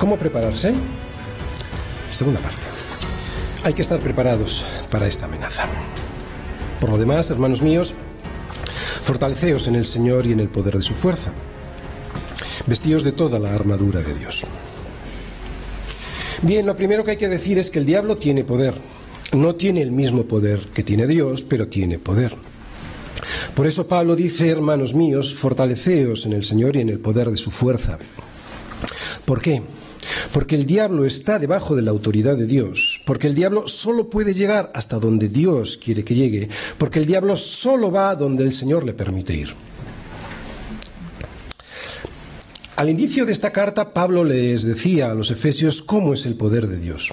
¿Cómo prepararse? Segunda parte. Hay que estar preparados para esta amenaza. Por lo demás, hermanos míos, fortaleceos en el Señor y en el poder de su fuerza. Vestíos de toda la armadura de Dios. Bien, lo primero que hay que decir es que el diablo tiene poder. No tiene el mismo poder que tiene Dios, pero tiene poder. Por eso Pablo dice, hermanos míos, fortaleceos en el Señor y en el poder de su fuerza. ¿Por qué? Porque el diablo está debajo de la autoridad de Dios, porque el diablo solo puede llegar hasta donde Dios quiere que llegue, porque el diablo solo va donde el Señor le permite ir. Al inicio de esta carta, Pablo les decía a los efesios cómo es el poder de Dios.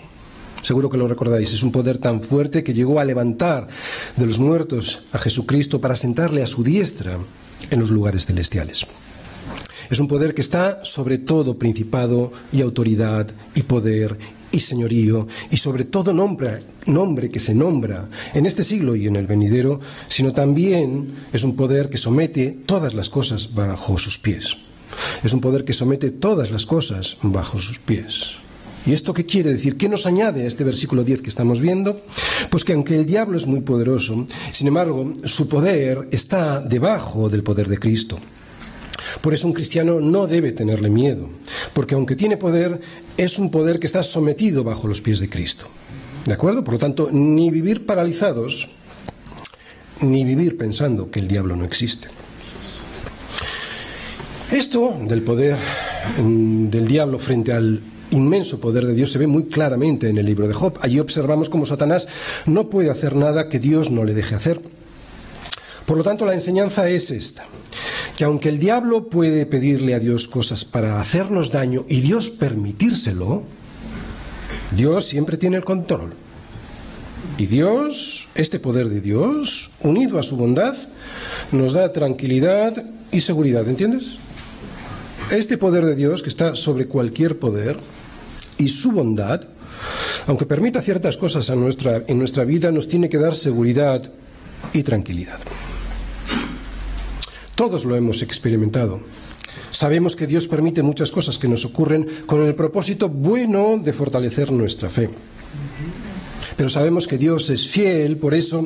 Seguro que lo recordáis, es un poder tan fuerte que llegó a levantar de los muertos a Jesucristo para sentarle a su diestra en los lugares celestiales. Es un poder que está sobre todo principado y autoridad y poder y señorío y sobre todo nombre que se nombra en este siglo y en el venidero, sino también es un poder que somete todas las cosas bajo sus pies. Es un poder que somete todas las cosas bajo sus pies. ¿Y esto qué quiere decir? ¿Qué nos añade este versículo 10 que estamos viendo? Pues que aunque el diablo es muy poderoso, sin embargo, su poder está debajo del poder de Cristo. Por eso un cristiano no debe tenerle miedo, porque aunque tiene poder, es un poder que está sometido bajo los pies de Cristo. ¿De acuerdo? Por lo tanto, ni vivir paralizados, ni vivir pensando que el diablo no existe. Esto del poder del diablo frente al inmenso poder de Dios se ve muy claramente en el libro de Job. Allí observamos cómo Satanás no puede hacer nada que Dios no le deje hacer. Por lo tanto, la enseñanza es esta, que aunque el diablo puede pedirle a Dios cosas para hacernos daño y Dios permitírselo, Dios siempre tiene el control. Y Dios, este poder de Dios, unido a su bondad, nos da tranquilidad y seguridad, ¿entiendes? Este poder de Dios, que está sobre cualquier poder, y su bondad, aunque permita ciertas cosas en nuestra vida, nos tiene que dar seguridad y tranquilidad. Todos lo hemos experimentado. Sabemos que Dios permite muchas cosas que nos ocurren con el propósito bueno de fortalecer nuestra fe. Pero sabemos que Dios es fiel, por eso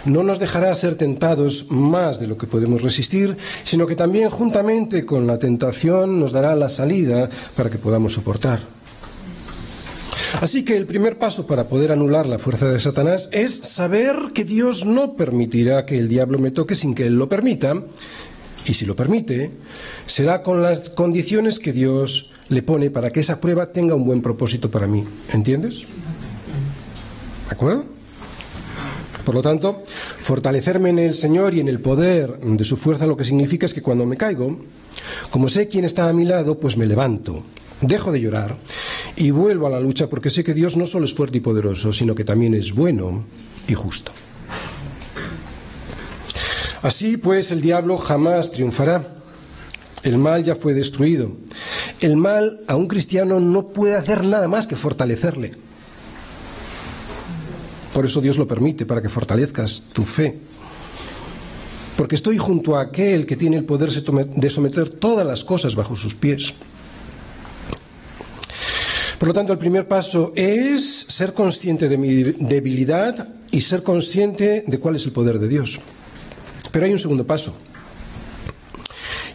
no nos dejará ser tentados más de lo que podemos resistir, sino que también juntamente con la tentación nos dará la salida para que podamos soportar. Así que el primer paso para poder anular la fuerza de Satanás es saber que Dios no permitirá que el diablo me toque sin que Él lo permita, y si lo permite, será con las condiciones que Dios le pone para que esa prueba tenga un buen propósito para mí. ¿Entiendes? ¿De acuerdo? Por lo tanto, fortalecerme en el Señor y en el poder de su fuerza lo que significa es que cuando me caigo, como sé quién está a mi lado, pues me levanto, dejo de llorar y vuelvo a la lucha porque sé que Dios no solo es fuerte y poderoso, sino que también es bueno y justo. Así pues, el diablo jamás triunfará. El mal ya fue destruido. El mal a un cristiano no puede hacer nada más que fortalecerle. Por eso Dios lo permite, para que fortalezcas tu fe. Porque estoy junto a aquel que tiene el poder de someter todas las cosas bajo sus pies. Por lo tanto, el primer paso es ser consciente de mi debilidad y ser consciente de cuál es el poder de Dios. Pero hay un segundo paso.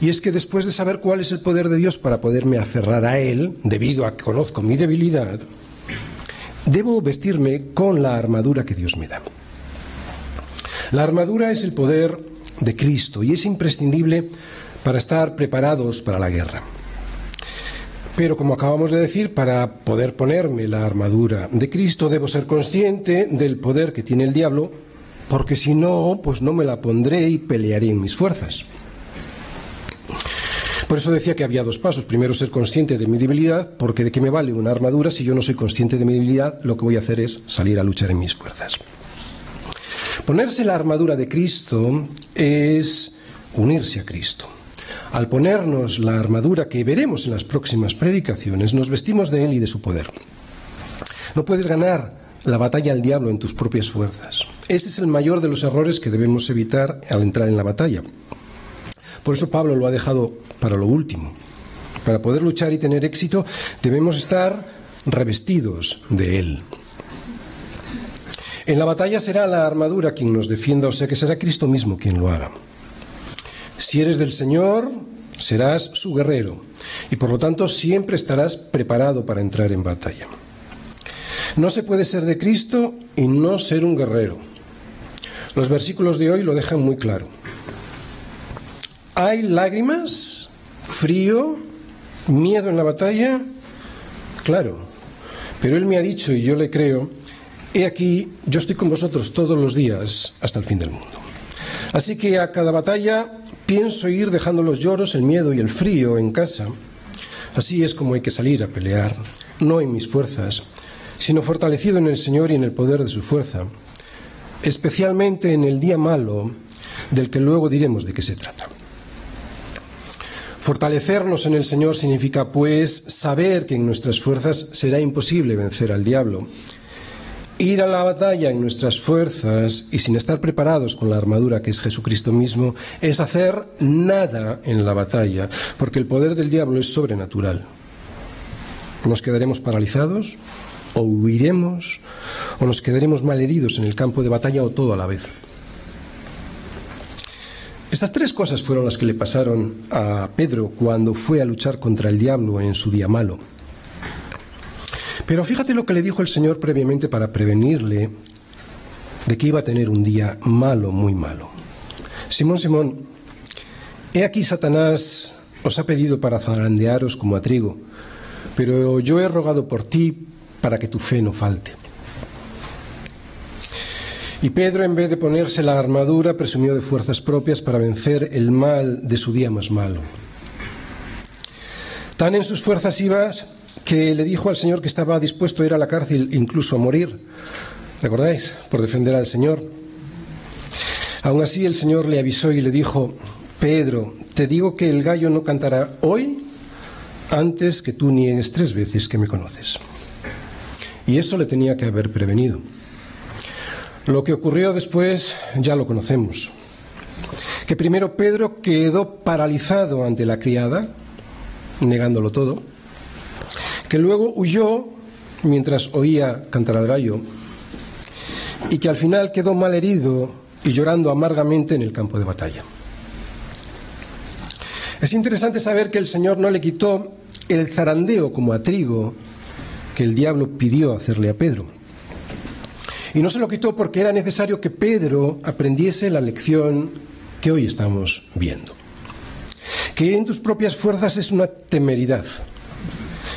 Y es que después de saber cuál es el poder de Dios para poderme aferrar a Él, debido a que conozco mi debilidad, debo vestirme con la armadura que Dios me da. La armadura es el poder de Cristo y es imprescindible para estar preparados para la guerra. Pero como acabamos de decir, para poder ponerme la armadura de Cristo debo ser consciente del poder que tiene el diablo, porque si no, pues no me la pondré y pelearé en mis fuerzas. Por eso decía que había dos pasos. Primero, ser consciente de mi debilidad, porque ¿de qué me vale una armadura si yo no soy consciente de mi debilidad? Lo que voy a hacer es salir a luchar en mis fuerzas. Ponerse la armadura de Cristo es unirse a Cristo. Al ponernos la armadura que veremos en las próximas predicaciones, nos vestimos de Él y de su poder. No puedes ganar la batalla al diablo en tus propias fuerzas. Este es el mayor de los errores que debemos evitar al entrar en la batalla. Por eso Pablo lo ha dejado para lo último. Para poder luchar y tener éxito, debemos estar revestidos de Él. En la batalla será la armadura quien nos defienda, o sea que será Cristo mismo quien lo haga. Si eres del Señor, serás su guerrero y por lo tanto siempre estarás preparado para entrar en batalla. No se puede ser de Cristo y no ser un guerrero. Los versículos de hoy lo dejan muy claro. ¿Hay lágrimas, frío, miedo en la batalla? Claro, pero Él me ha dicho, y yo le creo, he aquí, yo estoy con vosotros todos los días hasta el fin del mundo. Así que a cada batalla pienso ir dejando los lloros, el miedo y el frío en casa. Así es como hay que salir a pelear, no en mis fuerzas, sino fortalecido en el Señor y en el poder de su fuerza, especialmente en el día malo, del que luego diremos de qué se trata. Fortalecernos en el Señor significa, pues, saber que en nuestras fuerzas será imposible vencer al diablo. Ir a la batalla en nuestras fuerzas y sin estar preparados con la armadura que es Jesucristo mismo es hacer nada en la batalla, porque el poder del diablo es sobrenatural. Nos quedaremos paralizados, o huiremos, o nos quedaremos malheridos en el campo de batalla, o todo a la vez. Estas tres cosas fueron las que le pasaron a Pedro cuando fue a luchar contra el diablo en su día malo. Pero fíjate lo que le dijo el Señor previamente para prevenirle de que iba a tener un día malo, muy malo. Simón, Simón, he aquí Satanás os ha pedido para zarandearos como a trigo, pero yo he rogado por ti para que tu fe no falte. Y Pedro, en vez de ponerse la armadura, presumió de fuerzas propias para vencer el mal de su día más malo. Tan en sus fuerzas iba que le dijo al Señor que estaba dispuesto a ir a la cárcel, incluso a morir. ¿Recordáis? Por defender al Señor. Aún así el Señor le avisó y le dijo: Pedro, te digo que el gallo no cantará hoy antes que tú niegues 3 veces que me conoces. Y eso le tenía que haber prevenido. Lo que ocurrió después ya lo conocemos. Que primero Pedro quedó paralizado ante la criada, negándolo todo. Que luego huyó mientras oía cantar al gallo. Y que al final quedó malherido y llorando amargamente en el campo de batalla. Es interesante saber que el Señor no le quitó el zarandeo como a trigo que el diablo pidió hacerle a Pedro. Y no se lo quitó porque era necesario que Pedro aprendiese la lección que hoy estamos viendo. Que en tus propias fuerzas es una temeridad,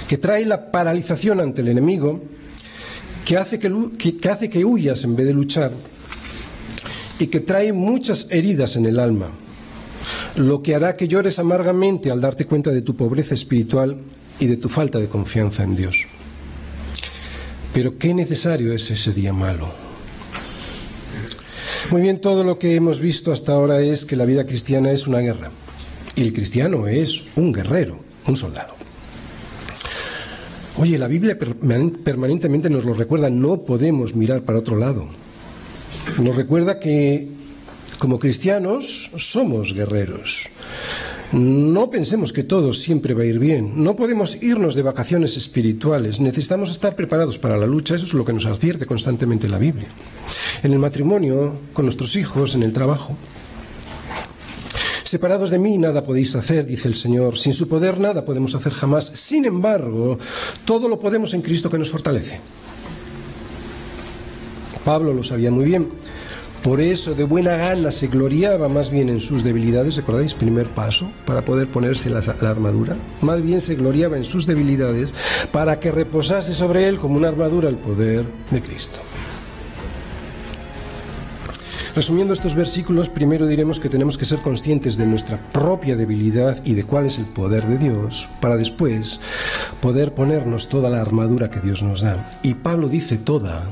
que trae la paralización ante el enemigo, que hace que huyas en vez de luchar, y que trae muchas heridas en el alma, lo que hará que llores amargamente al darte cuenta de tu pobreza espiritual y de tu falta de confianza en Dios. Pero qué necesario es ese día malo. Muy bien, todo lo que hemos visto hasta ahora es que la vida cristiana es una guerra. Y el cristiano es un guerrero, un soldado. Oye, la Biblia permanentemente nos lo recuerda, no podemos mirar para otro lado. Nos recuerda que como cristianos somos guerreros. No pensemos que todo siempre va a ir bien. No podemos irnos de vacaciones espirituales. Necesitamos estar preparados para la lucha. Eso es lo que nos advierte constantemente la Biblia. En el matrimonio, con nuestros hijos, en el trabajo. Separados de mí nada podéis hacer, dice el Señor. Sin su poder nada podemos hacer jamás. Sin embargo, todo lo podemos en Cristo que nos fortalece. Pablo lo sabía muy bien. Por eso, de buena gana, se gloriaba más bien en sus debilidades. ¿Recordáis? Primer paso para poder ponerse la armadura. Más bien se gloriaba en sus debilidades para que reposase sobre él como una armadura el poder de Cristo. Resumiendo estos versículos, primero diremos que tenemos que ser conscientes de nuestra propia debilidad y de cuál es el poder de Dios, para después poder ponernos toda la armadura que Dios nos da. Y Pablo dice toda,